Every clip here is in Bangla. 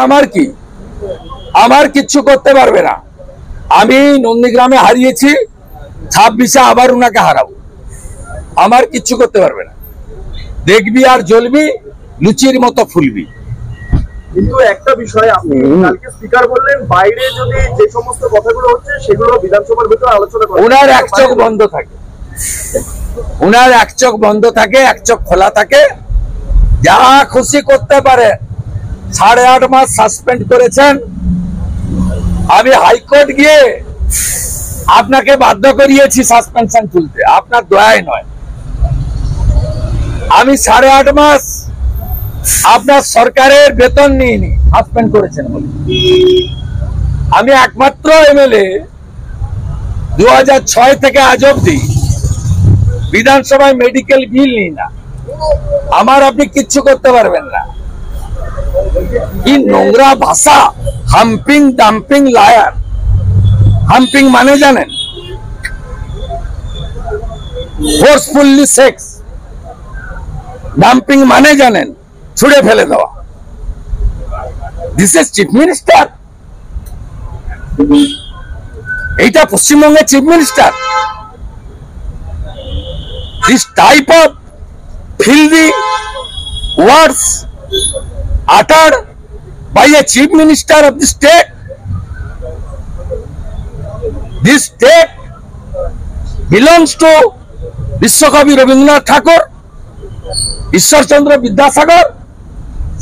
আমার কি আমার কিচ্ছু করতে পারবে না। আমি নন্দীগ্রামে হারিয়েছি, 26-এ আবার উনাকে হারাবো। আমার কিচ্ছু করতে পারবে না। দেখবি আর জ্বলবি, লুচির মতো ফুলবি। কিন্তু একটা বিষয়, আপনি কালকে স্পিকার বললেন বাইরে যদি যে সমস্ত কথাগুলো হচ্ছে সেগুলো বিধানসভার ভিতরে আলোচনা করা। উনার এক চোখ বন্ধ থাকে, উনার এক চোখ বন্ধ থাকে, এক চোখ খোলা থাকে, যা খুশি করতে পারে। 8.5 মাস সাসপেন্ড করেছেন। আমি হাইকোর্ট গিয়ে আপনাকে বাধ্য করিয়েছি সাসপেনশন তুলতে, আপনার দয়ায় নয়। আমি 8.5 মাস আপনার সরকারের বেতন নিইনি, সাসপেন্ড করেছেন বলে। আমি একমাত্র এমএলএ 2006 থেকে আজ অব্দি বিধানসভায় মেডিকেল বিল নিই না। আমার আপনি কিচ্ছু করতে পারবেন না। কি নোংরা ভাষা! Humping, dumping, liar. হাম্পিং মানে জানেন? Forcefully sex. ডাম্পিং মানে জানেন? ছুড়ে ফেলে দেওয়া। This is chief minister. এইটা পশ্চিমবঙ্গের chief minister. This type of filthy words uttered by a chief minister of the state. This state belongs to Vishwakavi Rabindranath Tagore, Ishwar Chandra Vidyasagar,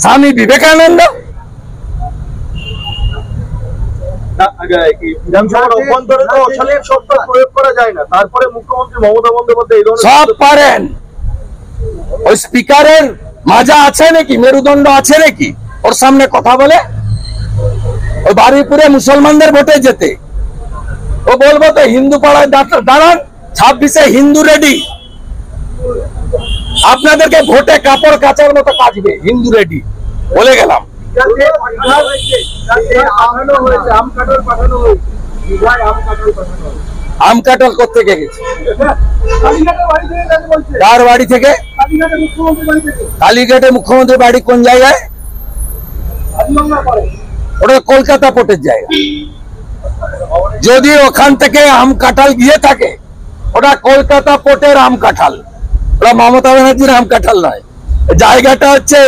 Swami Vivekananda. বিধানসভার অভ্যন্তরে তো অশালীন শব্দ প্রয়োগ করা যায় না, তারপরে মুখ্যমন্ত্রী মমতা বন্দ্যোপাধ্যায় এই ধরনের সব পারেন। ওই স্পিকারের মাজা আছে নাকি, মেরুদণ্ড আছে নাকি ওর সামনে কথা বলে? ওই বারুইপুরে মুসলমানদের ভোটে যেতে ও বলবো তো হিন্দু পাড়ায় দাঁড়ান, 26-এ হিন্দু রেডি। আপনাদেরকে ভোটে কাপড় কাচার মতো কাচবে, হিন্দু রেডি বলে গেলাম। আম কাটল কোত্থেকে গেছে? কার বাড়ি থেকে? কালীঘাটে মুখ্যমন্ত্রীর বাড়ি কোন জায়গায়? ওটা কলকাতা পোর্টের জায়গা। যদি ওখান থেকে আম কাঁঠাল গিয়ে থাকে, ওটা কলকাতা পোর্টের আম কাঁঠাল, ওটা মমতা ব্যানার্জির আম কাঁঠাল নয়। জায়গাটা হচ্ছে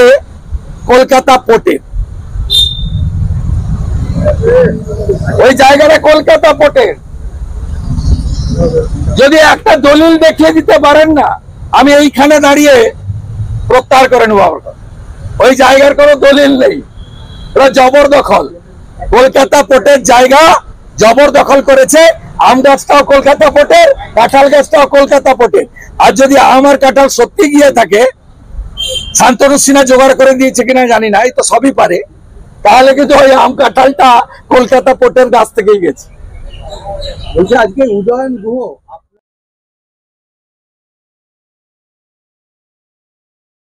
কলকাতা পোর্টের। ওই জায়গাটা কলকাতা পোর্টের। যদি একটা দলিল দেখিয়ে দিতে পারেন না, আমি এইখানে দাঁড়িয়ে প্রত্যাহার করে নেবো। ওই জায়গার কোনো দলিল নেই, ওরা জবরদখল। কলকাতা পোর্টের জায়গা জবরদখল করেছে। আম গাছটাও কলকাতা পোর্টের, কাঁঠাল গাছটাও কলকাতা পোর্টের। আর যদি আম আর কাঁঠাল সত্যি গিয়ে থাকে, শান্তনু সিনহা জোগাড় করে দিয়েছে কিনা জানি না, এই তো সবই পারে, তাহলে কিন্তু ওই আম কাঁঠালটা কলকাতা পোর্টের গাছ থেকেই গেছে। বলছি আজকে উদয়ন গুহ